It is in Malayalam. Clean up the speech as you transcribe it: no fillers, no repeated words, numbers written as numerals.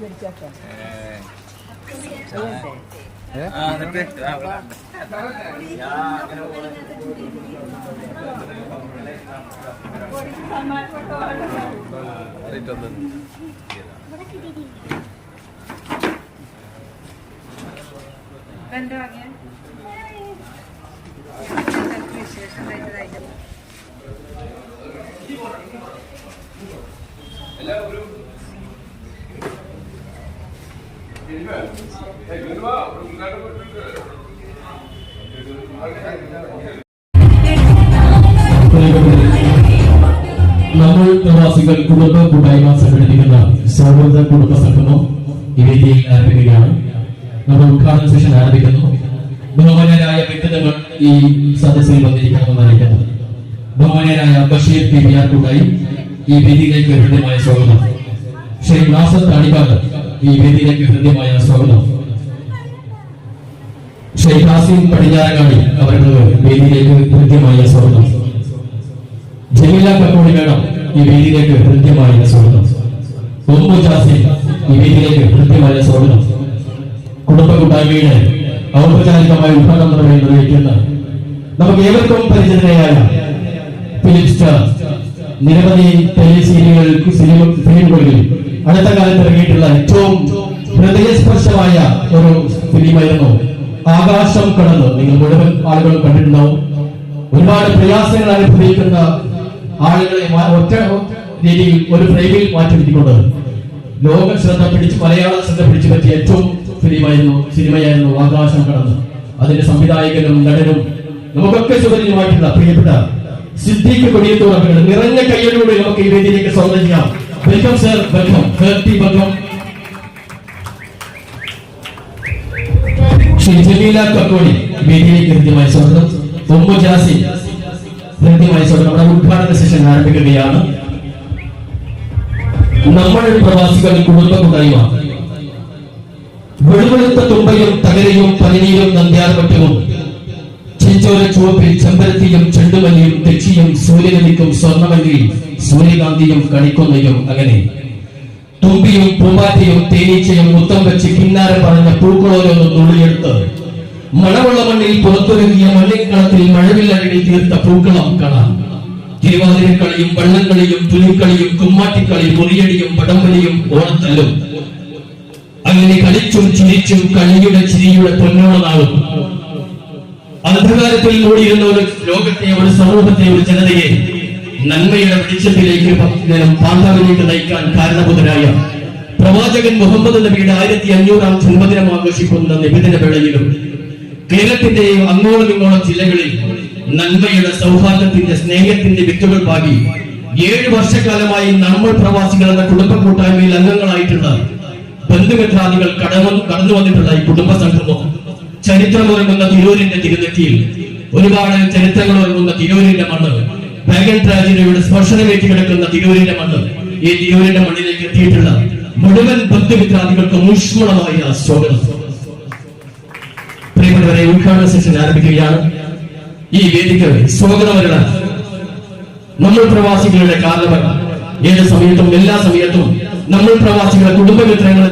നമ്മൾ പ്രവാസികൾ കുടുംബ കൂട്ടായ്മ സംഘടിപ്പിക്കുന്ന സൗഹൃദ കുടുംബ സംഗമം ഈ വേദിയിൽ ആരംഭിക്കുകയാണ്. നമ്മൾ ഉദ്ഘാടന സെഷൻ ആരംഭിക്കുന്നു. ബഹുമാന്യരായ വ്യക്തിത്വങ്ങൾ ഈ സദസ്സിൽ വന്നിരിക്കണമെന്ന് അറിയിക്കുന്നു. ബഹുമാന്യരായ ബഷീർ PPR കൂട്ടായി ഈ വേദിയിലേക്ക് ഹൃദ്യമായ സ്വാഗതം. ശ്രീ നാസർ താണിക്കാട് ഈ വേദിയിലേക്ക് ഹൃദ്യമായ സ്വാഗതം. ശ്രീ ഖാസിം പടിഞ്ഞാറങ്ങാടി അവർക്ക് വേദിയിലേക്ക് ഹൃദ്യമായ സ്വാഗതം. ജമീല കക്കോടി മേഡം ഈ വേദിയിലേക്ക് ഹൃദ്യമായ സ്വാഗതം. ജാസിം ഈ വേദിയിലേക്ക് ഹൃദ്യമായ സ്വാഗതം. കുടുംബ കൂട്ടായ്മയുടെ ഔപചാരികമായ ഉദ്ഘാടനം നിർവഹിക്കുന്ന നമുക്ക് ഏവർക്കും പരിചിതനായ ഫിലിം സ്റ്റാർ, നിരവധി ഫിലിമുകളിൽ അടുത്ത കാലത്ത് ഇറങ്ങിയിട്ടുള്ള ഏറ്റവും ഹൃദയസ്പർശമായ ഒരു ഫിലിമായിരുന്നു ആകാശം കടന്ന്. നിങ്ങൾ മുഴുവൻ ആളുകളും കണ്ടിട്ടുണ്ടാവും. ഒരുപാട് പ്രയാസങ്ങൾ അനുഭവിക്കുന്ന ആളുകളെ ഒറ്റ രീതിയിൽ ഒരു ഫ്രെയിമിൽ മാറ്റിയെടുത്തിക്കൊണ്ട് ലോക ശ്രദ്ധ പിടിച്ച്, മലയാളം ശ്രദ്ധ പിടിച്ചു പറ്റിയ ഏറ്റവും സിനിമയായിരുന്നു ആകാശം കടന്ന്. അതിന്റെ സംവിധായകനും നടനും നമുക്കൊക്കെ സുപരിചിതമായിട്ടുള്ള പ്രിയപ്പെട്ട സിദ്ദീഖ് കൊടിയത്തൂർ അവർ നിറഞ്ഞ കയ്യോടുകൂടി നമുക്ക് ഈ വേദിയിലേക്ക് സ്വാഗതം ചെയ്യാം. Welcome sir, welcome. Welcome. Shri Jameela Kakkodi വേദിയിലേക്ക് ഹൃദ്യമായ സ്വാഗതം. ജാസി ഹൃദ്യമായ സ്വാഗതം. നമ്മുടെ ഉദ്ഘാടന സെഷൻ ആരംഭിക്കുകയാണ്. നമ്മുടെ പ്രവാസികൾ കുടുംബ കൂട്ടായ്മ വെളുവെളുത്ത തുമ്പയും തകരയും പനിനീരും നന്ദ്യാർവട്ടവും ചെഞ്ചോര ചുവപ്പിൽ ചെമ്പരത്തിയും ചെണ്ടുമല്ലിയും തെച്ചിയും സൂര്യനദിക്കും സ്വർണ്ണമല്ലിയും സൂര്യകാന്തിയും കണിക്കൊന്നയും അങ്ങനെ തുമ്പിയും പൂമ്പാറ്റയും തേനീച്ചയും മുത്തം വെച്ച് കിന്നാരം പറഞ്ഞ പൂക്കളോരൊന്നും നുള്ളിയെടുത്ത് മണമുള്ള മണ്ണിൽ പുറത്തൊരുങ്ങിയ മണ്ണിക്കളത്തിൽ മഴവില്ലഴകിൽ തീർത്ത പൂക്കളം കാണാം. തിരുവാതിരക്കളിയും വള്ളംകളിയും പുലിക്കളിയും കുമ്മാട്ടിക്കളിയും മുറിയടിയും വടംവലിയും ഓണത്തല്ലും അങ്ങനെ കളിച്ചും ചിരിച്ചും കളിയുടെ ചിരിയുടെ പൊന്നോണനാളും അന്ധകാരത്തിൽ മൂടിയിരുന്ന ഒരു ലോകത്തെ, ഒരു സമൂഹത്തെ, ഒരു ജനതയെ നന്മയുടെ വെളിച്ചത്തിലേക്ക് പാതാവിലേക്ക് നയിക്കാൻ കാരണഭൂതരായ പ്രവാചകൻ മുഹമ്മദ് നബിയുടെ 1500-ാം ജന്മദിനം ആഘോഷിക്കുന്ന നിബിദിന വേളയിലും കേരളത്തിന്റെയും അങ്ങോളം ഇങ്ങോളം ജില്ലകളിൽ നന്മയുടെ, സൗഹാർദ്ദത്തിന്റെ, സ്നേഹത്തിന്റെ വിത്തുകൾ പാകി 7 വർഷക്കാലമായി നമ്മൾ പ്രവാസികൾ എന്ന കുടുംബ കൂട്ടായ്മയിൽ അംഗങ്ങളായിട്ടുള്ള ബന്ധുമിത്രാദികൾ കടന്നു വന്നിട്ടുള്ള ഈ കുടുംബ സംഗമം ചരിത്രമൊരുങ്ങുന്ന തിരൂരിന്റെ തിരുനെറ്റിയിൽ, ഒരുപാട് ചരിത്രങ്ങൾ ഒരുങ്ങുന്ന തിരൂരിന്റെ മണ്ണ്, പാഗൻ ട്രാജഡിയുടെ സ്പർശനമേറ്റി കിടക്കുന്ന തിരൂരിന്റെ മണ്ണ്, ഈ തിരൂരിന്റെ മണ്ണിലേക്ക് എത്തിയിട്ടുള്ള മുഴുവൻ ബന്ധുമിത്രാദികൾക്ക് ഊഷ്മളമായ സ്വാഗതം. പ്രിയപ്പെട്ടവരെ, ഉദ്ഘാടന സെഷൻ ആരംഭിക്കുകയാണ്. ഈ വേദിക്ക് സ്വാഗതം നമ്മൾ പ്രവാസികളുടെ കാരണവർ. ഏത് സമയത്തും എല്ലാ സമയത്തും നമ്മൾ പ്രവാസികളുടെ കുടുംബമിത്രങ്ങൾ